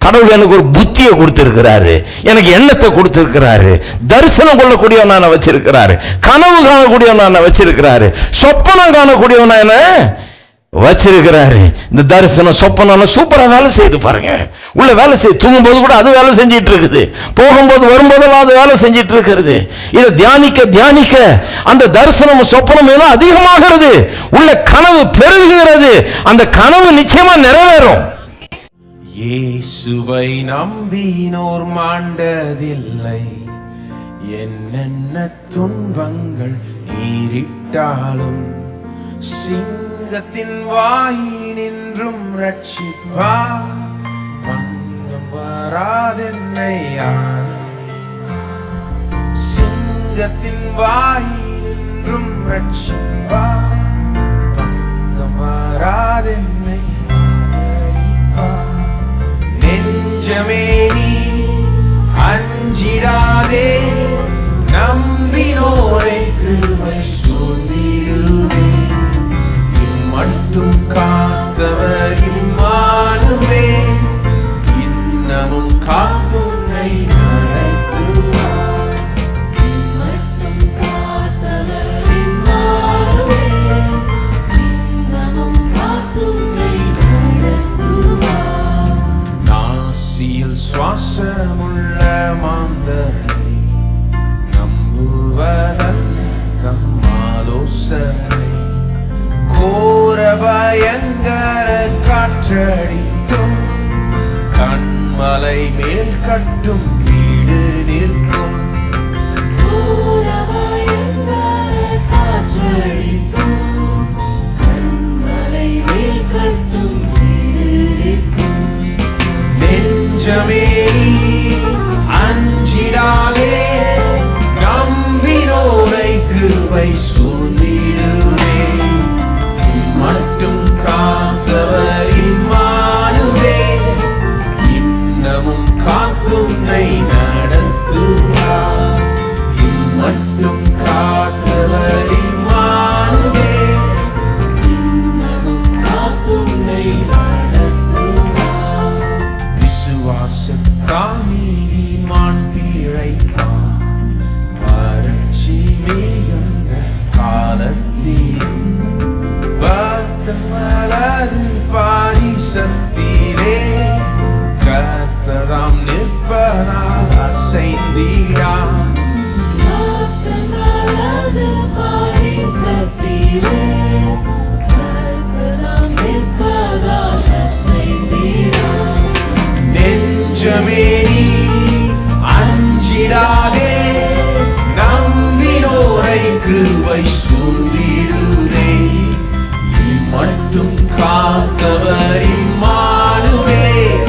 கடவுள் எனக்கு ஒரு புத்தியை கொடுத்திருக்கிறாரு, எனக்கு எண்ணத்தை கொடுத்திருக்கிறாரு, தரிசனம் கொள்ளக்கூடியவன் வச்சிருக்கிறாரு, கனவு காணக்கூடியவன் வச்சிருக்கிறாரு, சொப்பனம் காணக்கூடியவன் என்ன வச்சிருக்கிறாரு. இந்த தரிசனம் சொப்பனம் சூப்பரா வேலை செய்து பாருங்க. உள்ள வேலை செய்ய தூங்கும்போது கூட அது வேலை செஞ்சிட்டு இருக்குது, போகும்போது வரும்போதெல்லாம் அது வேலை செஞ்சிட்டு இருக்கிறது. இதை தியானிக்க தியானிக்க அந்த தரிசனம் சொப்பனம் எல்லாம் அதிகமாகிறது, உள்ள கனவு பெருகுகிறது, அந்த கனவு நிச்சயமா நிறைவேறும். இயேசுவை நம்பினோர் மாண்டதில்லை, என்னென்ன துன்பங்கள் நேரிட்டாலும் சிங்கத்தின் வாயினின்றும் ரட்சிப்பார், பங்கம் வராதென்னை சிங்கத்தின் வாயினின்றும் ரட்சிப்பார், பங்கம் வராதென்னை ஆதரிப்பார். நெஞ்சமே நீ அஞ்சிடாதே, நம்பினோரை கிருபை சூழ்ந்திடுதே, மட்டும் காத்தவர் இம்மானுவேல், இன்னமும் காத்துன்னை நடத்துவார், மட்டும் காத்தவர் இம்மானுவேல், இன்னமும் காத்துன்னை நடத்துவார். நாசியில் சுவாசமுள்ள மாந்தரை நம்புவதல்ல தம் ஆலோசனை, கோர பயங்கர காற்றடித்தும் கண்மலை மேல் கட்டும் வீடு நிற்கும், கோர பயங்கர காற்றடித்தும் கண்மலை மேல் கட்டும் வீடு நிற்கும். நெஞ்சமே அஞ்சிடாதே, நம்பினோரை கிருபை சூழ்ந்திடுதே, மட்டும் காத்தவர் இம்மானுவேல், இன்னமும் காத்துன்னை நடத்துவார், மட்டும் காத்தவர் இம்மானுவேல், இன்னமும் காத்துன்னை நடத்துவார். விசுவாசத்தால் நீதிமான் பிழைப்பார், வறட்சி மிகுந்த காலத்தில் வலது பாரிசத்திலே கர்த்தராம் நிற்பதால் அசைந்திடான், வலது பாரிசத்திலே கர்த்தராம் நிற்பதால் அசைந்திடான். நெஞ்சமே நீ அஞ்சிடாதே, நம்பினோரை கிருபை சூழ்ந்திடுதே, மட்டும் காத்தவர் இம்மானுவேல்,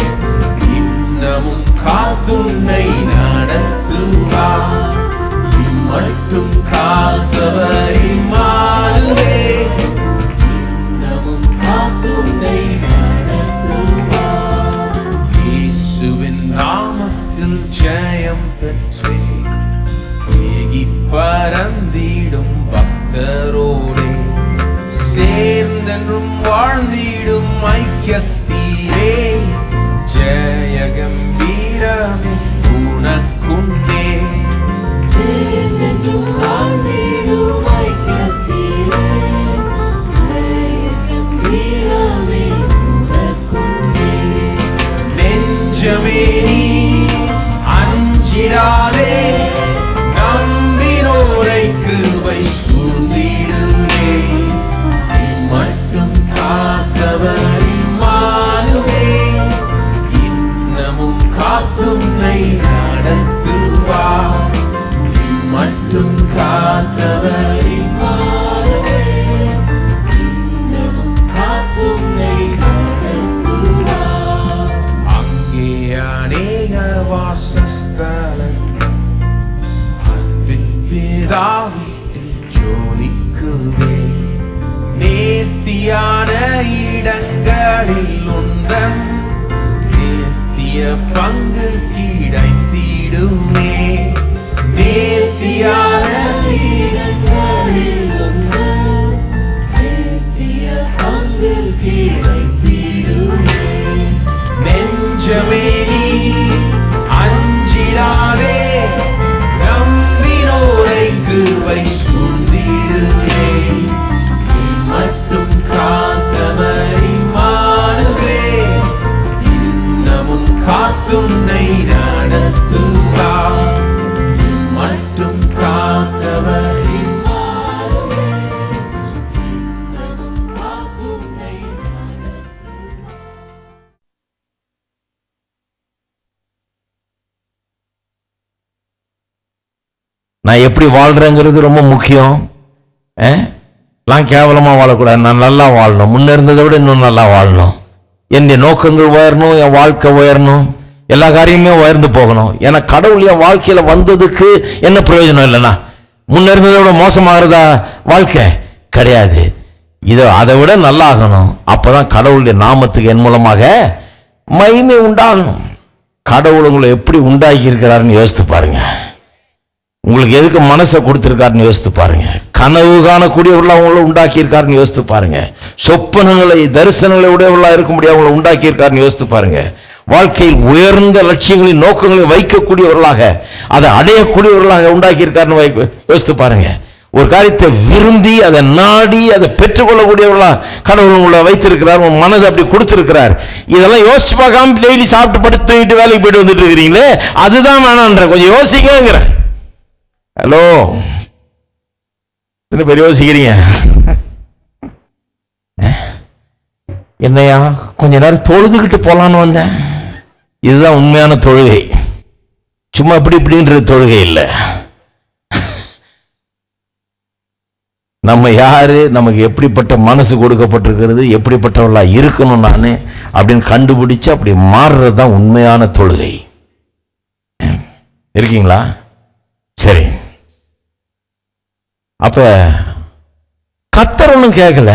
இன்னமும் காத்துன்னை நடத்துவார், மட்டும் காத்தவர் இம்மானுவேல், இன்னமும் காத்துன்னை நடத்துவார். இயேசுவின் நாமத்தில் ஜெயம் பெற்றே ஏகி பறந்திடும் பக்தரோடே சேர்ந்தென்றும் வாழ்ந்திடும் ஐக்கியத்திலே, ஜெய கம்பீரமே உனக்குண்டே, சேர்ந்தென்றும் வாழ்ந்திடும் ஐக்கியத்திலே, ஜெய கம்பீரமே உனக்குண்டே. நெஞ்சமே நீ அஞ்சிடாதே, நம்பினோரை கிருபை சூழ்ந்திடுதே, மட்டும் காத்தவர் இம்மானுவேல், இன்னமும் காத்துன்னை நடத்துவார், மட்டும் காத்தவர் இம்மானுவேல், இன்னமும் காத்துன்னை நடத்துவார். அங்கே அநேக நான் எப்படி வாழ்றேங்கிறது ரொம்ப முக்கியம். நான் கேவலமாக வாழக்கூடாது, நான் நல்லா வாழணும், முன்ன இருந்ததை விட இன்னும் நல்லா வாழணும், என்னுடைய நோக்கங்கள் உயரணும், என் வாழ்க்கை உயரணும், எல்லா காரியமே உயர்ந்து போகணும். ஏன்னா கடவுள் என் வாழ்க்கையில் வந்ததுக்கு என்ன பிரயோஜனம் இல்லைன்னா முன்ன இருந்ததை விட மோசமாகிறதா வாழ்க்கை கிடையாது. இதோ அதை விட நல்லா ஆகணும். அப்போதான் கடவுளுடைய நாமத்துக்கு என் மூலமாக மகிமை உண்டாகணும். கடவுள் உங்களை எப்படி உண்டாக்கி இருக்கிறாருன்னு யோசித்து பாருங்க. உங்களுக்கு எதுக்கு மனசை கொடுத்துருக்காருன்னு யோசித்து பாருங்க. கனவு காணக்கூடியவர்களாக அவங்கள உண்டாக்கி இருக்காருன்னு யோசித்து பாருங்க. சொப்பனங்களை தரிசனங்களை உடையவர்களாக இருக்க முடியாது அவங்களை உண்டாக்கி இருக்காருன்னு யோசித்து பாருங்க. வாழ்க்கையில் உயர்ந்த லட்சியங்களின் நோக்கங்களை வைக்கக்கூடியவர்களாக அதை அடையக்கூடியவர்களாக உண்டாக்கி இருக்காருன்னு யோசித்து பாருங்க. ஒரு காரியத்தை விரும்பி அதை நாடி அதை பெற்றுக்கொள்ளக்கூடியவர்களா கடவுள் உங்களை வைத்திருக்கிறார், உங்க மனதை அப்படி கொடுத்திருக்கிறார். இதெல்லாம் யோசிச்சு பார்க்காம டெய்லி சாப்பிட்டு படுத்துட்டு வேலைக்கு போயிட்டு வந்துட்டு இருக்கிறீங்களே, அதுதான் வேணான்ற. கொஞ்சம் யோசிக்கிறேன். ஹலோ, என்ன பேர் யோசிக்கிறீங்க? என்னையா கொஞ்ச நேரம் தொழுதுகிட்டு போலான்னு வந்தேன். இதுதான் உண்மையான தொழுகை. சும்மா இப்படின்றது தொழுகை இல்லை. நம்ம யாரு, நமக்கு எப்படிப்பட்ட மனசு கொடுக்கப்பட்டிருக்கிறது, எப்படிப்பட்டவர்களா இருக்கணும் நான் அப்படின்னு கண்டுபிடிச்சு அப்படி மாறுறது தான் உண்மையான தொழுகை. இருக்கீங்களா? சரி. அப்ப கர்த்தர் ஒன்றும் கேட்கல,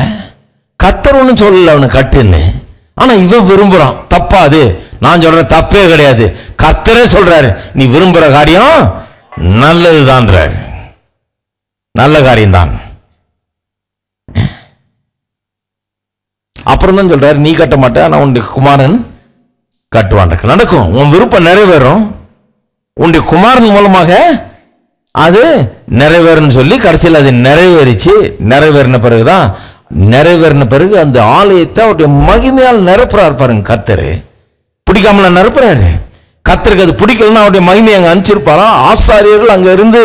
கர்த்தர் ஒன்றும் சொல்லல அவனு கட்டுன்னு. ஆனா இவன் விரும்புறான். தப்பா அது? நான் சொல்றேன் தப்பே கிடையாது. கர்த்தரே சொல்றாரு நீ விரும்புற காரியம் நல்லதுதான், நல்ல காரியம்தான். அப்புறம் தான் சொல்றாரு நீ கட்ட மாட்ட, நான் உன்னுடைய குமாரன் கட்டுவான். நடக்கும், உன் விருப்பம் நிறைவேறும், உன்னுடைய குமாரன் மூலமாக அது நிறைவேறும் சொல்லி கடைசியில் அது நிறைவேறிச்சு. நிறைவேறின பிறகு அந்த ஆலயத்தை அவருடைய மகிமையால் நிரப்புறாரு பாருங்க. கர்த்தரு பிடிக்காமல நிரப்புறாரு. கர்த்தருக்கு அது பிடிக்கலன்னா அவருடைய மகிமையை அங்கே அனுப்பிச்சிருப்பாராம். ஆசாரியர்கள் அங்க இருந்து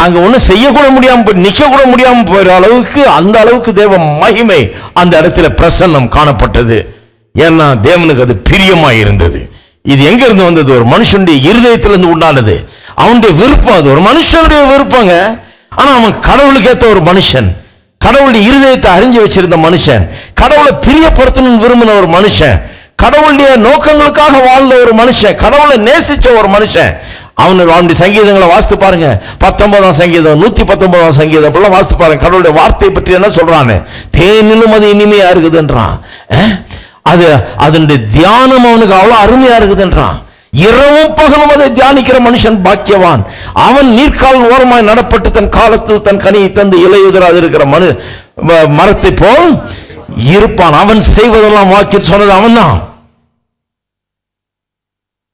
அங்க ஒன்றும் செய்யக்கூட முடியாம நிக்க கூட முடியாம போயிற அளவுக்கு, அந்த அளவுக்கு தேவ மகிமை அந்த இடத்துல பிரசன்னம் காணப்பட்டது. ஏன்னா தேவனுக்கு அது பிரியமா இருந்தது. இது எங்க இருந்து வந்தது? ஒரு மனுஷனுடைய இருதயத்திலிருந்து உண்டானது. அவனுடைய விருப்பம், அது ஒரு மனுஷனுடைய விருப்பங்க. ஆனா அவன் கடவுளுக்கு ஏற்ற ஒரு மனுஷன், கடவுளுடைய இருதயத்தை அறிஞ்சு வச்சிருந்த மனுஷன், கடவுளை பிரியப்படுத்தணும்னு விரும்பின ஒரு மனுஷன், கடவுளுடைய நோக்கங்களுக்காக வாழ்ந்த ஒரு மனுஷன், கடவுளை நேசிச்ச ஒரு மனுஷன். அவனுடைய சங்கீதங்களை வாசித்து பாருங்க. 19ஆம் சங்கீதம், 119ஆம் சங்கீதம் அப்படிலாம் வாசித்து பாருங்க. கடவுளுடைய வார்த்தையை பற்றி என்ன சொல்றான்னு, தேனிலும் அது இனிமையா இருக்குதுன்றான். அது அதனுடைய தியானம் அவனுக்கு அவ்வளவு அருமையா இருக்குதுன்றான். இரவும் பகலும் அதை தியானிக்கிற மனுஷன் பாக்கியவான். அவன் நீர்க்கால் ஓரமாய் நடப்பட்டு தன் காலத்தில் தன் கனியை தந்து இலையுதிராது இருக்கிற மரத்தை போல் இருப்பான். அவன் செய்வதெல்லாம் வாக்கி சொன்னது அவன் தான்.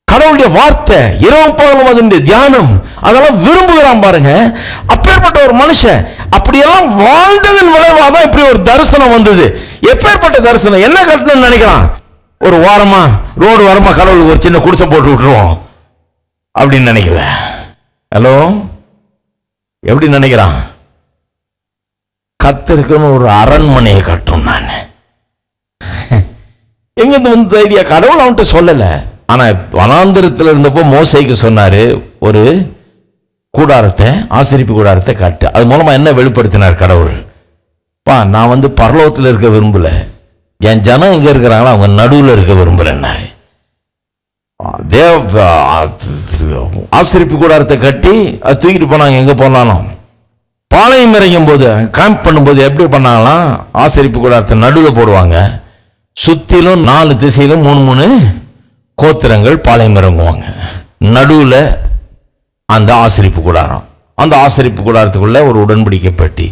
கடவுளுடைய வார்த்தை இரவும் பகலும் அதனுடைய தியானம் அதெல்லாம் விரும்புகிறான் பாருங்க. அப்பேற்பட்ட ஒரு மனுஷன் அப்படியெல்லாம் வாழ்ந்ததன் விளைவாதான் இப்படி ஒரு தரிசனம் வந்தது. எப்பேற்பட்ட தரிசனம்? என்ன கட்டணும்னு நினைக்கிறான்? ஒரு வாரமா ரோடு வாரமா கடவுளுக்கு ஒரு சின்ன குடிசை போட்டு விட்டுருவோம் அப்படின்னு நினைக்கல. ஹலோ, எப்படி நினைக்கிறான்? கர்த்தருக்குன்னு ஒரு அரண்மனையை கட்டும். நான் எங்கிருந்து வந்து ஐடியா? கடவுள் அவன்கிட்ட சொல்லல. ஆனா வனாந்திரத்தில் இருந்தப்போ மோசேக்கு சொன்னாரு ஒரு கூடாரத்தை, ஆசரிப்பு கூடாரத்தை கட்டு. அது மூலமா என்ன வெளிப்படுத்தினார் கடவுள்? நான் வந்து பரலோகத்தில் இருக்க விரும்பல, என் ஜனம் எங்க இருக்கிறாங்களோ அவங்க நடுவில் இருக்க விரும்புறேன். ஆசரிப்பு கூடாரத்தை கட்டி அது தூக்கிட்டு போனாங்க. எங்க போனாலும் பாளையம் இறங்கும் போது கேம்ப் பண்ணும்போது எப்படி பண்ணாங்களாம்? ஆசரிப்பு கூடாரத்தை நடுவில் போடுவாங்க. சுத்திலும் 4 திசையிலும் 3 கோத்திரங்கள் பாளையம் இறங்குவாங்க. நடுவில் அந்த ஆசரிப்பு கூடாரம். அந்த ஆசரிப்பு கூடாரத்துக்குள்ள ஒரு உடன்படிக்கை பெட்டி,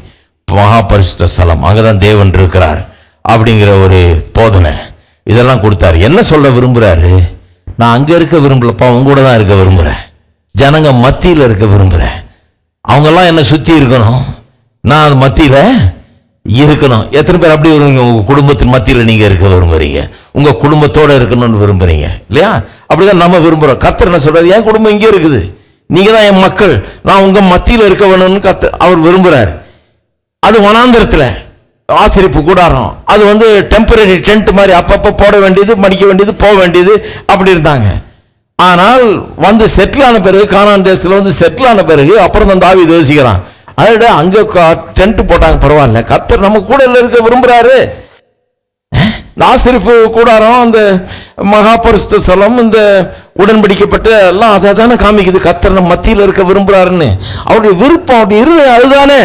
மகா பரிசுத்த ஸ்தலம், அங்கதான் தேவன் இருக்கிறார் அப்படிங்கிற ஒரு போதனை இதெல்லாம் கொடுத்தாரு. என்ன சொல்ல விரும்புறாரு? நான் அங்க இருக்க விரும்பலப்பா, உங்க கூட தான் இருக்க விரும்புறேன். ஜனங்க மத்தியில் இருக்க விரும்புறேன். அவங்கெல்லாம் என்ன சுத்தி இருக்கணும், நான் அது மத்தியில இருக்கணும். எத்தனை பேர் அப்படி வருவீங்க? உங்க குடும்பத்தின் மத்தியில் நீங்க இருக்க விரும்புறீங்க, உங்க குடும்பத்தோட இருக்கணும்னு விரும்புறீங்க இல்லையா? அப்படிதான் நம்ம விரும்புறோம். கர்த்தர் என்ன சொல்றாரு? என் குடும்பம் இங்கே இருக்குது, நீங்க தான் என் மக்கள், நான் உங்க மத்தியில் இருக்க வேணும்னு அவர் விரும்புறாரு. அது வனாந்திரத்துல ஆசரிப்பு கூடாரம். அது வந்து டெம்பரரி டென்ட் மாதிரி அப்பப்போ போட வேண்டியது, மடிக்க வேண்டியது, போக வேண்டியது அப்படி இருந்தாங்க. ஆனால் வந்து செட்டில் ஆன பிறகு, கானான் தேசத்துல வந்து செட்டில் ஆன பிறகு அப்புறம் தான் தாவீது யோசிக்கிறான், அதோட அங்க டென்ட் போட்டாங்க, பரவாயில்ல, கர்த்தர் நம்ம கூட இருக்க விரும்புறாரு. இந்த ஆசரிப்பு கூடாரம், அந்த மகாபரிசுத்த ஸ்தலம், இந்த உடன்படிக்கப்பட்ட எல்லாம் அதை தானே காமிக்குது, கர்த்தர் நம்ம மத்தியில் இருக்க விரும்புறாருன்னு. அவருடைய விருப்பம் அப்படி இருக்கு, அதுதானே.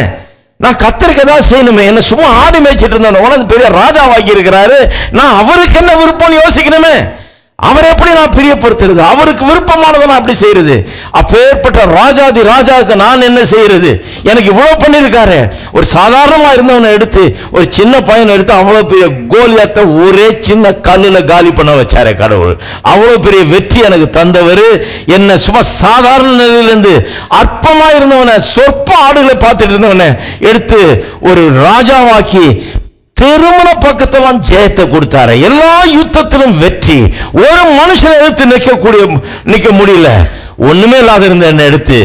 நான் கர்த்தருக்கு ஏதாவது செய்யணுமே, என்ன சும்மா ஆடு மேய்ச்சிட்டு இருந்தேன், உனக்கு பெரிய ராஜாவாக்கி இருக்கிறாரு, நான் அவருக்கு என்ன விருப்பம்னு யோசிக்கணுமே. அவரை எப்படி நான் பிரியப்படுத்துறது, அவருக்கு விருப்பமானதை நான் அப்படி செய்யறது. அப்பேற்பட்ட ராஜாதி ராஜாவுக்கு நான் என்ன செய்யறது? எனக்கு இவ்வளவு பண்ணியிருக்காரு. ஒரு சாதாரணமா இருந்தவனை எடுத்து, ஒரு சின்ன பையனை எடுத்து அவ்வளவு பெரிய கோலியாத்தை ஒரே சின்ன கல்லுல காலி பண்ண வச்சாரே கடவுள். அவ்வளவு பெரிய வெற்றி எனக்கு தந்தவர். என்ன சும்மா சாதாரண நிலையிலிருந்து அற்பமா இருந்தவனை, சொற்ப ஆடுகளை பார்த்துட்டு இருந்தவனை எடுத்து ஒரு ராஜாவாக்கி திருமண பக்கத்தெல்லாம் ஜெயத்தை கொடுத்தாரு. எல்லா யுத்தத்திலும் வெற்றி. ஒரு மனுஷனை எடுத்து நிக்க முடியல. ஒண்ணுமே இல்லாத இருந்த என்ன எடுத்து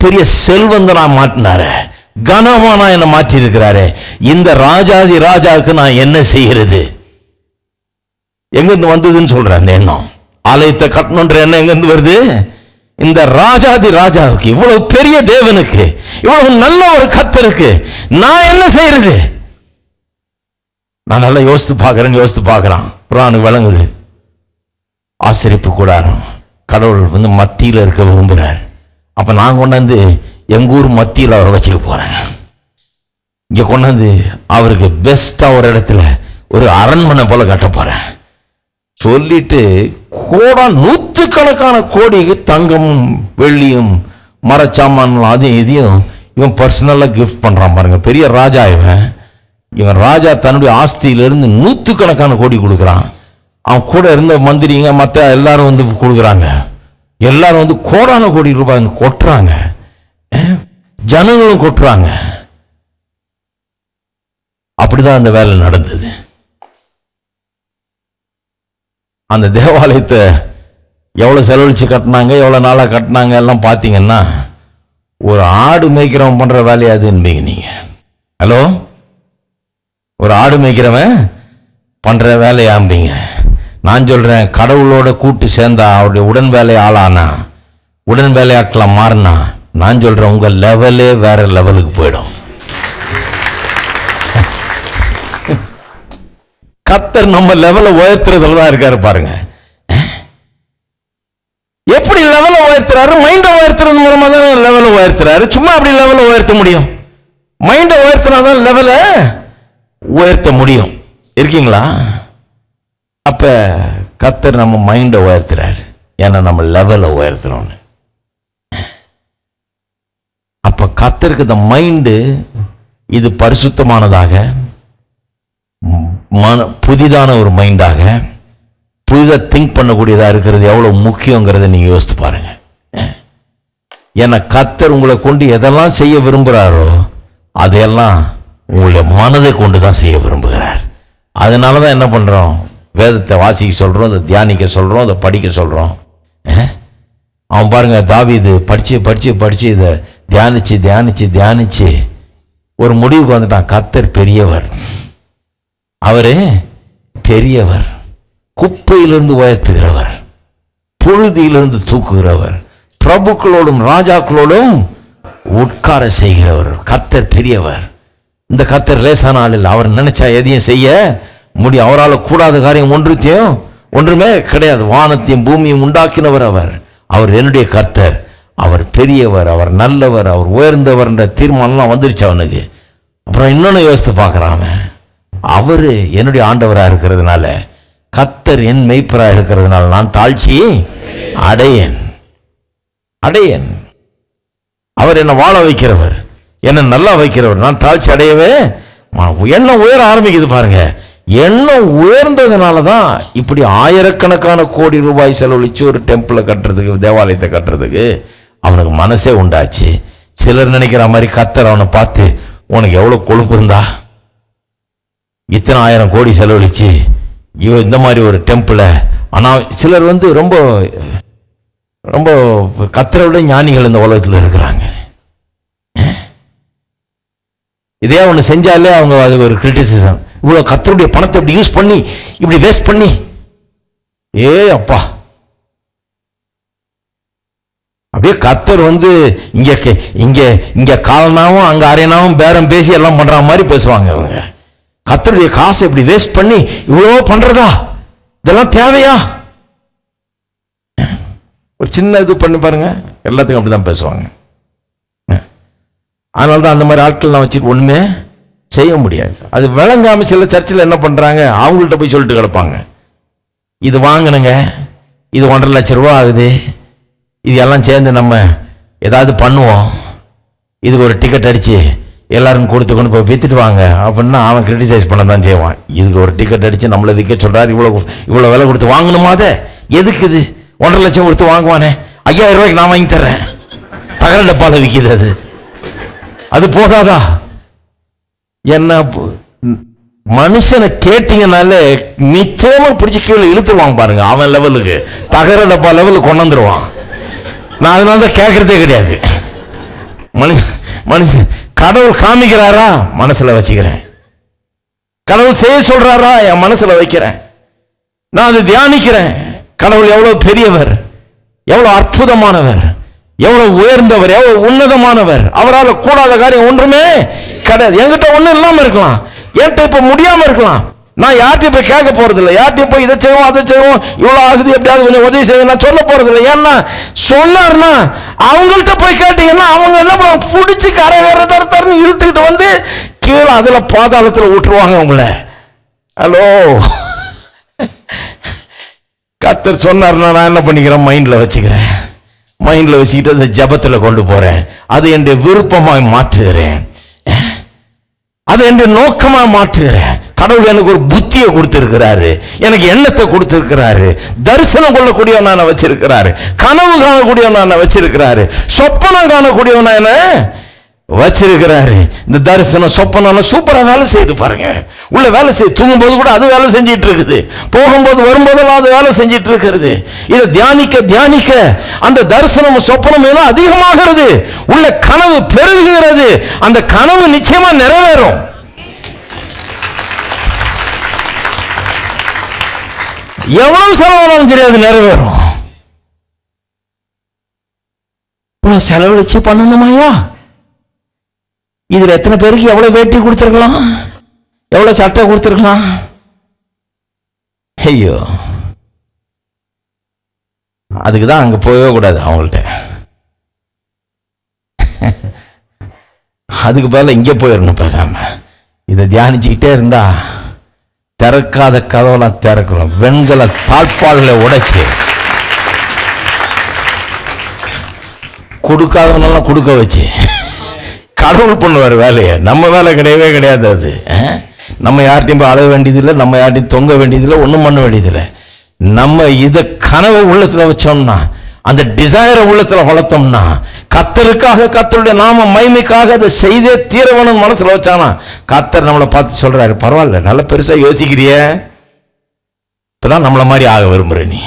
பெரிய செல்வந்தனா மாட்டினாரு, கனமானா என்ன மாற்றி இருக்கிறாரு. இந்த ராஜாதி ராஜாவுக்கு நான் என்ன செய்யறது? எங்கிருந்து வந்ததுன்னு சொல்றேன் அந்த எண்ணம். ஆலயத்தை கட்டணுன்ற எண்ணம் எங்கிருந்து வருது? இந்த ராஜாதி ராஜாவுக்கு, இவ்வளவு பெரிய தேவனுக்கு, இவ்வளவு நல்ல ஒரு கர்த்தருக்கு நான் என்ன செய்யறது? நான் நல்லா யோசித்து பார்க்கிறேன். புராணம் விளங்குது. ஆசரிப்பு கூடாரம் கடவுள் வந்து மத்தியில் இருக்க விரும்புகிறார். அப்போ நான் கொண்டாந்து எங்கள் ஊர் மத்தியில் அவரை வச்சுக்க போகிறேன். இங்கே கொண்டாந்து அவருக்கு பெஸ்ட்டாக ஒரு இடத்துல ஒரு அரண்மனை போல கட்ட போகிறேன் சொல்லிட்டு, நூற்றுக்கணக்கான கோடிக்கு தங்கமும் வெள்ளியும் மரச்சாமான் அதையும் இதையும் இவன் பர்சனலாக கிஃப்ட் பண்ணுறான் பாருங்க. பெரிய ராஜா இவன் ராஜா தன்னுடைய ஆஸ்தியிலிருந்து நூற்றுக்கணக்கான கோடி கொடுக்குறான். அவன் கூட இருந்த மந்திரிங்க மற்ற எல்லாரும் வந்து கொடுக்குறாங்க. எல்லாரும் வந்து கோடான கோடி ரூபாய் கொட்டுறாங்க, ஜனங்களும் கொட்டுறாங்க. அப்படிதான் அந்த வேலை நடந்தது. அந்த தேவாலயத்தை எவ்வளோ செலவழிச்சு கட்டினாங்க, எவ்வளோ நாளாக கட்டினாங்க எல்லாம் பார்த்தீங்கன்னா, ஒரு ஆடு மேய்க்கிறவன் பண்ணுற வேலையாதுன்பீங்க நீங்கள். ஹலோ, ஒரு ஆடு மேய்க்கிறவன் பண்ற வேலையாம்பீங்க. நான் சொல்றேன், கடவுளோட கூட்டு சேர்ந்தா, அவருடைய உடன் வேலை ஆளானா, உடன் வேலையாட்கலாம் மாறினா, நான் சொல்றேன் உங்க லெவலே வேற லெவலுக்கு போயிடும். கர்த்தர் நம்ம லெவலை உயர்த்துறதுல தான் இருக்காரு பாருங்க. எப்படி லெவலை உயர்த்துறாரு? மைண்டை உயர்த்துறது மூலமா தான் லெவலை உயர்த்துறாரு. சும்மா அப்படி லெவலை உயர்த்த முடியும்? மைண்டை உயர்த்தினாதான் லெவலை உயர்த்த முடியும். இருக்கீங்களா? அப்ப கர்த்தர் நம்ம மைண்டை உயர்த்துறாரு, ஏன்னா நம்ம லெவலை உயர்த்துறோம். அப்ப கர்த்தருக்கு இந்த மைண்டு இது பரிசுத்தமானதாக, புதிதான ஒரு மைண்டாக, புதிதாக திங்க் பண்ணக்கூடியதா இருக்கிறது எவ்வளவு முக்கியங்கிறத நீங்க யோசித்து பாருங்க. ஏன்னா கர்த்தர் உங்களை கொண்டு எதெல்லாம் செய்ய விரும்புகிறாரோ அதையெல்லாம் உங்களுடைய மனதை கொண்டு தான் செய்ய விரும்புகிறார். அதனால தான் என்ன பண்ணுறோம்? வேதத்தை வாசிக்க சொல்கிறோம், அதை தியானிக்க சொல்கிறோம், அதை படிக்க சொல்கிறோம். அவன் பாருங்க, தாவீது படித்து இதை தியானிச்சு ஒரு முடிவுக்கு வந்துட்டான். கர்த்தர் பெரியவர், அவரே பெரியவர், குப்பையிலிருந்து உயர்த்துகிறவர், புழுதியிலிருந்து தூக்குகிறவர், பிரபுக்களோடும் ராஜாக்களோடும் உட்கார செய்கிறவர். கர்த்தர் பெரியவர். இந்த கர்த்தர் லேசான ஆள் இல்லை. அவர் நினைச்சா எதையும் செய்ய முடியும். அவரால் கூடாத காரியம் ஒன்றுமே கிடையாது. வானத்தையும் பூமியும் உண்டாக்கினவர் அவர் என்னுடைய கர்த்தர், அவர் பெரியவர், அவர் நல்லவர், அவர் உயர்ந்தவர் என்ற தீர்மானம்லாம் வந்துருச்சு அவனுக்கு. அப்புறம் இன்னொன்று யோசித்து பார்க்குறான், அவரு என்னுடைய ஆண்டவராக இருக்கிறதுனால, கர்த்தர் என் மெய்ப்பராக இருக்கிறதுனால நான் தாழ்ச்சி அடையேன். அவர் என்னை வாழ வைக்கிறவர், என்ன நல்லா வைக்கிறவர், நான் தாழ்ச்சி அடையவே. எண்ணம் உயர ஆரம்பிக்குது பாருங்க. எண்ணம் உயர்ந்ததுனால தான் இப்படி ஆயிரக்கணக்கான கோடி ரூபாய் செலவழிச்சு ஒரு டெம்பிளை கட்டுறதுக்கு, தேவாலயத்தை கட்டுறதுக்கு அவனுக்கு மனசே உண்டாச்சு. சிலர் நினைக்கிற மாதிரி கர்த்தர் அவனை பார்த்து, உனக்கு எவ்வளோ கொழுப்பு இருந்தா இத்தனை 1000 கோடி செலவழிச்சு இந்த மாதிரி ஒரு டெம்பிளை. ஆனால் சிலர் வந்து ரொம்ப ரொம்ப கர்த்தரை விட ஞானிகள் இந்த உலகத்தில் இருக்கிறாங்க. இதே ஒன்று செஞ்சாலே அவங்க அது ஒரு கிரிட்டிசிசம். இவ்வளோ கர்த்தருடைய பணத்தை இப்படி யூஸ் பண்ணி, இப்படி வேஸ்ட் பண்ணி, அப்பா அப்படியே கர்த்தர் இங்க இங்க இங்க காலனாவும் அங்க அரையனாவும் பேரம் பேசி எல்லாம் பண்ற மாதிரி பேசுவாங்க அவங்க. கர்த்தருடைய காசை இப்படி வேஸ்ட் பண்ணி இவ்வளோ பண்றதா, இதெல்லாம் தேவையா? ஒரு சின்ன இது பண்ணி பாருங்க, எல்லாத்துக்கும் அப்படிதான் பேசுவாங்க. அதனாலதான் அந்த மாதிரி ஆட்கள் நான் வச்சுட்டு ஒண்ணுமே செய்ய முடியாது. அது விளங்காம சில சர்ச்சில் என்ன பண்றாங்க, அவங்கள்ட்ட போய் சொல்லிட்டு கிடப்பாங்க, இது வாங்கணுங்க, இது 1.5 லட்சம் ரூபா ஆகுது, இது எல்லாம் சேர்ந்து நம்ம ஏதாவது பண்ணுவோம், இதுக்கு ஒரு டிக்கெட் அடிச்சு எல்லாரும் கொடுத்து கொண்டு போய் வித்துட்டு வாங்க அப்படின்னா அவன் கிரிட்டிசைஸ் பண்ண தான் செய்வான். இதுக்கு ஒரு டிக்கெட் அடிச்சு நம்மளை விற்க சொல்றாரு, இவ்வளவு விலை கொடுத்து வாங்கணுமா? அதை எதுக்கு? இது 1.5 லட்சம் கொடுத்து வாங்குவானே, 5000 ரூபாய்க்கு நான் வாங்கி தர்றேன், தகர டப்பால விற்கிது. அது போதாதா? என்ன மனுஷனை கேட்டீங்கனாலே நிச்சயமா பிடிச்சி கீழே இழுத்துருவான் பாருங்க. அவன் லெவலுக்கு தகர டப்பா லெவலுக்கு கொண்டு வந்துருவான். நான் அதனாலதான் கேட்கறதே கிடையாது. மனுஷன் கடவுள் காமிக்கிறாரா, மனசுல வச்சுக்கிறேன். கடவுள் செய்ய சொல்றாரா, என் மனசுல வைக்கிறேன். நான் அதை தியானிக்கிறேன். கடவுள் எவ்வளவு பெரியவர், எவ்வளவு அற்புதமானவர், எவ்வளவு உயர்ந்தவர், எவ்வளவு உன்னதமானவர். அவரால் கூடாத காரியம் ஒன்றுமே கிடையாது. என்கிட்ட ஒண்ணும் இல்லாம இருக்கலாம், என்கிட்ட இப்ப முடியாம இருக்கலாம். நான் யார்கிட்ட போய் கேட்க போறது இல்லை, யார்கிட்ட போய் இதை செய்வோம் அதை செய்வோம், இவ்வளவு ஆகுது எப்படியாவது கொஞ்சம் உதவி செய்ய நான் சொல்ல போறது இல்லை. ஏன்னா சொன்னார்னா அவங்கள்ட்ட போய் கேட்டீங்கன்னா அவங்க என்ன புடிச்சு கரை தரன்னு இழுத்துக்கிட்டு கீழே அதுல பாதாளத்துல விட்டுருவாங்க உங்களை. ஹலோ, கர்த்தர் சொன்னார்னா நான் என்ன பண்ணிக்கிறேன், மைண்ட்ல வச்சுக்கிறேன். மைண்ட்ல வச்சுக்கிட்டு அந்த ஜபத்துல கொண்டு போறேன். அது என்னுடைய விருப்பமாய் மாற்றுகிறேன், அது என்னுடைய நோக்கமா மாற்றுகிறேன். கடவுள் எனக்கு ஒரு புத்தியை கொடுத்திருக்கிறாரு, எனக்கு எண்ணத்தை கொடுத்திருக்கிறாரு, தரிசனம் கொள்ளக்கூடியவன் நான் வச்சிருக்கிறாரு, கனவு காணக்கூடியவன் நான் வச்சிருக்கிறாரு, சொப்பனம் காணக்கூடியவன் என்ன வச்சிருக்கிறாரு. இந்த தரிசனம் சொப்பனம் சூப்பரா வேலை செய்து பாருங்க. உள்ள வேலை செய்ய தூங்கும்போது கூட அது வேலை செஞ்சிட்டு இருக்குது, போகும்போது வரும்போதெல்லாம் அது வேலை செஞ்சிட்டு இருக்கிறது. இதை தியானிக்க தியானிக்க அந்த தரிசனம் சொப்பனம் அதிகமாகிறது, உள்ள கனவு பெருகுகிறது. அந்த கனவு நிச்சயமா நிறைவேறும். எவ்வளவு செலவானாலும் தெரியாது, நிறைவேறும். செலவழிச்சு பண்ணணுமாயா? இதுல எத்தனை பேருக்கு எவ்வளவு வேட்டி கொடுத்திருக்கலாம், எவ்வளவு சட்டை கொடுத்திருக்கலாம். ஐயோ, அதுக்குதான் அங்க போகவே கூடாது அவங்கள்ட்ட. அதுக்கு பதிலா இங்க போயிடணும் பேசாம. இதை தியானிச்சுக்கிட்டே இருந்தா திறக்காத கதவெல்லாம் திறக்கிறோம். வெண்கல தாழ்பால்களை உடைச்சு கொடுக்காதவனெல்லாம் கொடுக்க வச்சு கடவுள் பண்ணுவார் வேலையை. நம்ம வேலை கிடையவே கிடையாது. அது நம்ம யார்ட்டையும் போய் அழ வேண்டியதில்லை, நம்ம யார்ட்டையும் தொங்க வேண்டியதில்லை, ஒன்றும் பண்ண வேண்டியதில்லை. நம்ம இதை கனவு உள்ளத்துல வச்சோம்னா, அந்த டிசைரை உள்ளத்துல வளர்த்தோம்னா, கர்த்தருக்காக கர்த்தருடைய நாம மகிமைக்காக அதை செய்தே தீரவனும் மனசுல வச்சானா, கர்த்தர் நம்மளை பார்த்து சொல்றாரு, பரவாயில்ல நல்ல பெருசா யோசிக்கிறிய, இப்பதான் நம்மள மாதிரி ஆக விரும்புற, நீ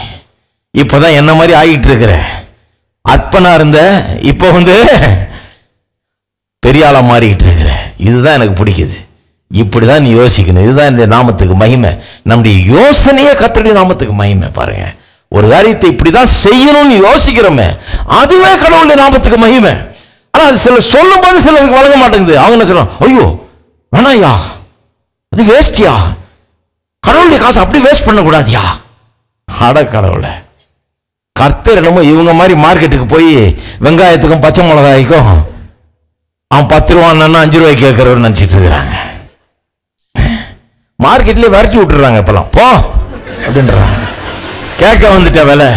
இப்பதான் என்ன மாதிரி ஆகிட்டு இருக்கிற, அற்பனா இருந்த இப்ப பெரிய ஆளா மாறிக்கிட்டு இருக்கிற, இதுதான் எனக்கு பிடிக்குது, இப்படிதான் நீ யோசிக்கணும், இதுதான் இந்த நாமத்துக்கு மகிமை. நம்முடைய யோசனையே கர்த்தருடைய நாமத்துக்கு மகிமை. பாருங்க, ஒரு காரியத்தை இப்படிதான் செய்யணும்னு யோசிக்கிறோமே, அதுவே கடவுளுடைய நாமத்துக்கு மகிமை. ஆனா அது சில சொல்லும் போது சிலருக்கு வழங்க மாட்டேங்குது. அவங்க என்ன சொல்றாங்க, ஐயோ வேணாயா, அது வேஸ்டியா, கடவுளுடைய காசு அப்படி வேஸ்ட் பண்ணக்கூடாதியா. அட கடவுளை, கர்த்தர் என்னமோ இவங்க மாதிரி மார்க்கெட்டுக்கு போய் வெங்காயத்துக்கும் பச்சை மிளகாய்க்கும் அவன் 10 ரூபான்னு 5 ரூபாய்க்கு கேட்கிறவர் நினைச்சிட்டு இருக்கிறாங்க. மார்க்கெட்லயே விரட்டி விட்டுறாங்க இப்பெல்லாம், போ அப்படின்றாங்க. கேட்க வந்துட்ட விலை.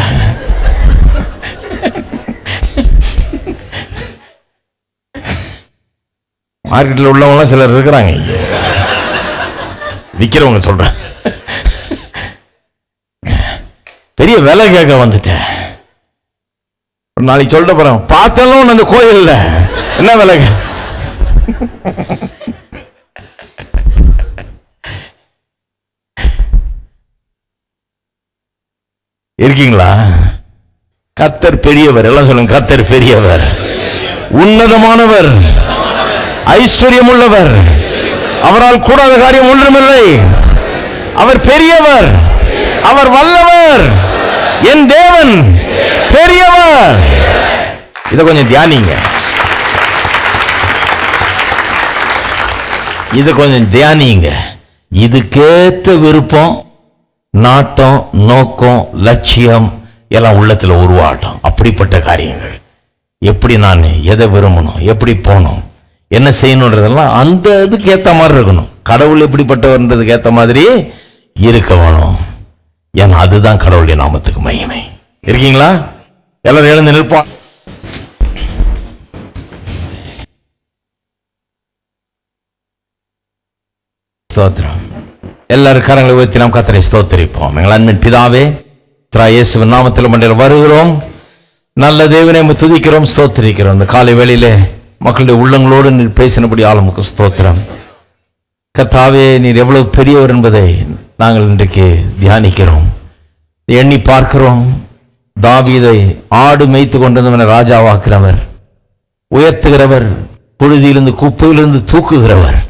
மார்க்கெட்ல உள்ளவங்க சிலர் இருக்கிறாங்க, விற்கிறவங்க சொல்றேன், பெரிய விலை கேட்க வந்துட்டேன். நாளைக்கு சொல்லிட்டு போறேன், பார்த்தாலும் அந்த கோயில்ல என்ன விலை இருக்கீங்களா? கர்த்தர் பெரியவர், எல்லாம் சொல்லுங்க, கர்த்தர் பெரியவர், உன்னதமானவர், ஐஸ்வர்யம் உள்ளவர், அவரால் கூடாத காரியம் ஒன்றுமில்லை. அவர் பெரியவர், அவர் வல்லவர், என் தேவன் பெரியவர். இதை கொஞ்சம் தியானிங்க. இதை கொஞ்சம் தியானிங்க. இதுக்கேத்த விருப்பம், நாட்டம், நோக்கம், லட்சியம் எல்லாம் உள்ளத்துல உருவாட்டம். அப்படிப்பட்ட காரியங்கள், எப்படி நான் எதை விரும்பணும், எப்படி போகணும், என்ன செய்யணுன்றதெல்லாம் அந்த இதுக்கு ஏற்ற மாதிரி இருக்கணும். கடவுள் எப்படிப்பட்டவர்ன்றதுக்கு ஏற்ற மாதிரி இருக்க வேணும். ஏன்னா அதுதான் கடவுளுடைய நாமத்துக்கு மகிமை. இருக்கீங்களா? எல்லாரும் எழுந்து நிற்போம். ஸ்தோத்திரம். எல்லாரும் கரங்களை உயர்த்தி நாம் கர்த்தரை ஸ்தோத்திரிப்போம். எங்கள் அன்பின் பிதாவே, இயேசுவின் நாமத்தில் மண்டையில் வருகிறோம். நல்ல தேவனை துதிக்கிறோம், ஸ்தோத்திரிக்கிறோம். இந்த காலை வேளையிலே மக்களுடைய உள்ளங்களோடு நீர் பேசினபடி ஆளுமுக்கு ஸ்தோத்திரம். கர்த்தாவே, நீர் எவ்வளவு பெரியவர் என்பதை நாங்கள் இன்றைக்கு தியானிக்கிறோம், எண்ணி பார்க்கிறோம். தாவீதை ஆடு மேய்த்து கொண்டிருந்தவனை ராஜாவாக்குறவர், உயர்த்துகிறவர், புழுதியிலிருந்து குப்பையிலிருந்து தூக்குகிறவர்.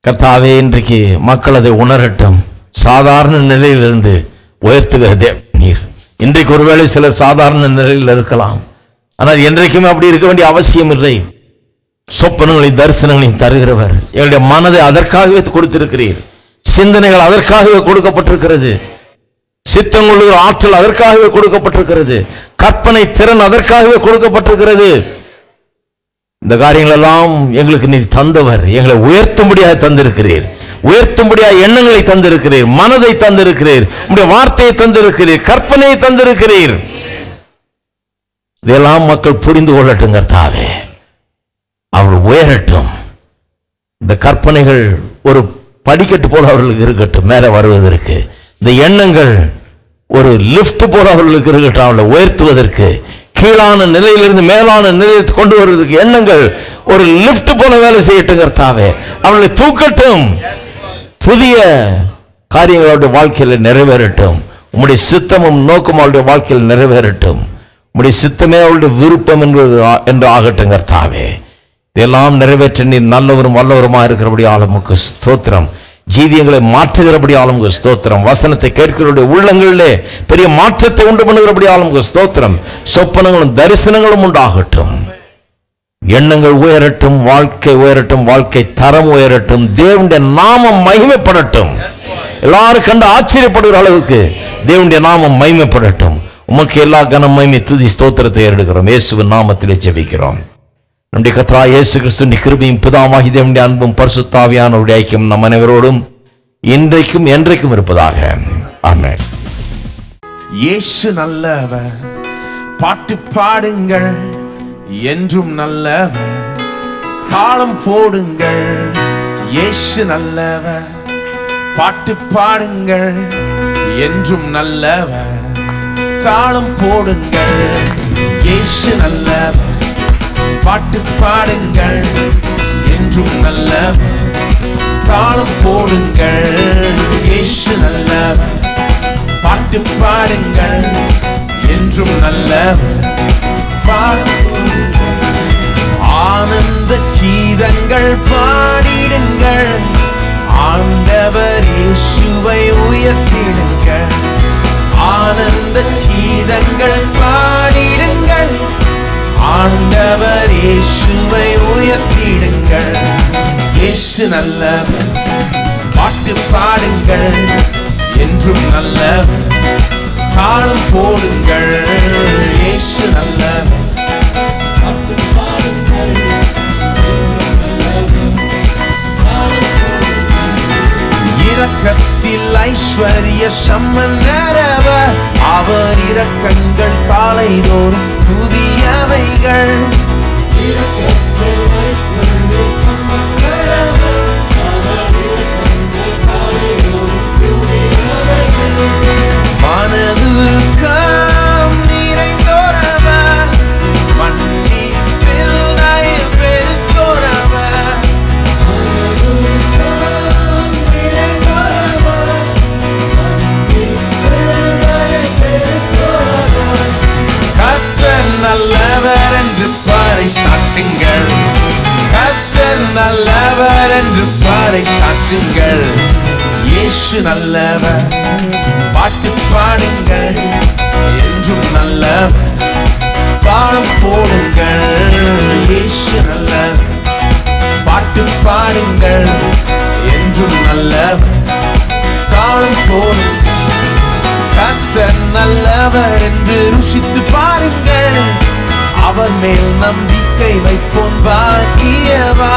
கர்த்தாவே, இன்றைக்கு மக்கள் அதை உணரட்டும். சாதாரண நிலையிலிருந்து உயர்த்துகிறதே நீர். இன்றைக்கு ஒருவேளை சிலர் சாதாரண நிலையில் இருக்கலாம், ஆனால் என்றைக்குமே அப்படி இருக்க வேண்டிய அவசியம் இல்லை. சொப்பனங்களையும் தரிசனங்களையும் தருகிறவர். எங்களுடைய மனதை அதற்காகவே கொடுத்திருக்கிறீர். சிந்தனைகள் அதற்காகவே கொடுக்கப்பட்டிருக்கிறது. சித்தம் கொள்ளுகிற ஆற்றல் அதற்காகவே கொடுக்கப்பட்டிருக்கிறது. கற்பனை திறன் அதற்காகவே கொடுக்கப்பட்டிருக்கிறது. இந்த காரியங்கள் எல்லாம் எங்களுக்கு நீர் தந்தவர். எங்களை உயர்த்தும்படியாக தந்திருக்கிறீர். உயர்த்தும்படியாக எண்ணங்களை தந்திருக்கிறீர், மனதை தந்திருக்கிறீர், உங்களுடைய வார்த்தையை தந்திருக்கிறீர், கற்பனையை தந்திருக்கிறீர். இதெல்லாம் மக்கள் புரிந்து கொள்ளட்டும் கர்த்தாவே. அவர்கள் உயரட்டும். இந்த கற்பனைகள் ஒரு படிக்கட்டு போல அவர்களுக்கு இருக்கட்டும் மேலே வருவதற்கு. இந்த எண்ணங்கள் ஒரு லிப்ட் போல அவர்களுக்கு இருக்கட்டும் அவளை உயர்த்துவதற்கு. கீழான நிலையிலிருந்து மேலான நிலையத்தை கொண்டு வருவதற்கு எண்ணங்கள் ஒரு லிப்ட் போல வேலை செய்யட்டும் கர்த்தாவே. அவளை தூக்கட்டும். புதிய காரியங்களுடைய வாழ்க்கையில் நிறைவேறட்டும். உம்முடைய சித்தமும் நோக்கமும் அவளுடைய வாழ்க்கையில் நிறைவேறட்டும். உம்முடைய சித்தமே அவளுடைய விருப்பம் என்று ஆகட்டும் கர்த்தாவே. இதெல்லாம் நிறைவேற்ற நீர் நல்லவரும் வல்லவருமா இருக்கிறபடி ஆளுமுக்கு ஸ்தோத்திரம். ஜீவியங்களை மாற்றுகிறபடி ஆளுமுக ஸ்தோத்திரம். வசனத்தை கேட்கிறவருடைய உள்ளங்களிலே பெரிய மாற்றத்தை உண்டு பண்ணுகிறபடி ஆளுமுக ஸ்தோத்திரம். சொப்பனங்களும் தரிசனங்களும் உண்டாகட்டும். எண்ணங்கள் உயரட்டும், வாழ்க்கை உயரட்டும், வாழ்க்கை தரம் உயரட்டும். தேவனுடைய நாமம் மகிமைப்படட்டும். எல்லாரும் கண்டு ஆச்சரியப்படுகிற அளவுக்கு தேவனுடைய நாமம் மகிமைப்படட்டும். உமக்கு எல்லா கனம், மகிமை, துதி, ஸ்தோத்திரத்தை எடுக்கிறோம். இயேசுவின் நாமத்திலே ஜெபிக்கிறோம். நம்முடைய கர்த்தராகிய இயேசு கிறிஸ்துவின் கிருபையும் பிதாவாகிய தேவனுடைய அன்பும் பரிசுத்த ஆவியானவருடைய ஐக்கியம் நம் அனைவரோடும் இன்றைக்கும் என்றைக்கும் இருப்பதாக. ஆமென். இயேசு நல்லவர், பாட்டு பாடுங்கள், என்றும் நல்லவர், தாளம் போடுங்கள். இயேசு நல்லவர், பாட்டு பாடுங்கள், என்றும் நல்லவர், தாளம் போடுங்கள். இயேசு நல்லவர், பாட்டு பாடுங்கள், என்றும் நல்லவர், தாளம் போடுங்கள். இயேசு நல்லவர், பாட்டு பாடுங்கள், என்றும் நல்லவர், ஆனந்த கீதங்கள் பாடிடுங்கள். ஆண்டவர் இயேசுவை உயர்த்திடுங்கள். ஆனந்த கீதங்கள் பாடிடுங்கள். ஆண்டவர் இயேசுவை உயர்த்திடுங்கள். இயேசு நல்லவர், பாட்டு பாடுங்கள், என்றும் நல்லவர், தாளம் போடுங்கள். இயேசு நல்லவர், பாட்டு பாடுங்கள், இரக்கத்தில் ஐஸ்வர்ய சம்பந்தரவர். அவர் இரக்கங்கள் காலைதோறும் புதியவைகள். மனதுருக்கம் நிறைந்தோரவர், மன்னிப்பில் தயவு பெருத்தோரவர். கர்த்தர் நல்லவர் என்று பறைசாற்றுங்கள். கர்த்தர் நல்லவர் என்று பறைசாற்றுங்கள். இயேசு நல்லவர், பாட்டு பாடுங்கள், என்றும் நல்லவர், தாளம் போடுங்கள். நல்லவர் என்று ருசித்து பாருங்கள். அவர் மேல் நம்பிக்கை வைப்போம் பாக்கியவா.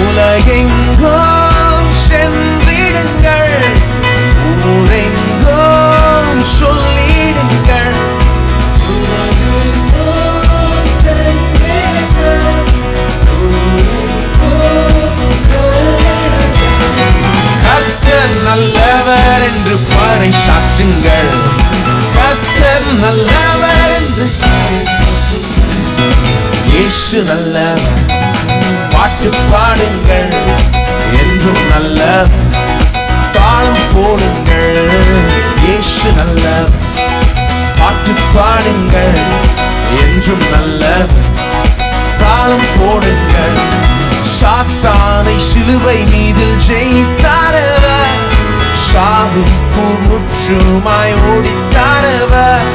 உலகெங்கும் சென்றிடுங்கள், ஊரெங்கும் சொல்லிடுங்கள். கர்த்தர் நல்லவர் என்று பறைசாற்றுங்கள். கர்த்தர் நல்லவர் என்று இயேசு நல்லவர். பாட்டு பாடுங்கள், என்றும் நல்லவர். தாளம் போடுங்கள், இயேசு நல்லவர். பாட்டு பாடுங்கள், என்றும் நல்லவர். தாளம் போடுங்கள். சாத்தானை சிலுவை மீதில் ஜெயித்தாரவர். சாவுக்கு முற்றுமாய் ஓடித்தாரவர்.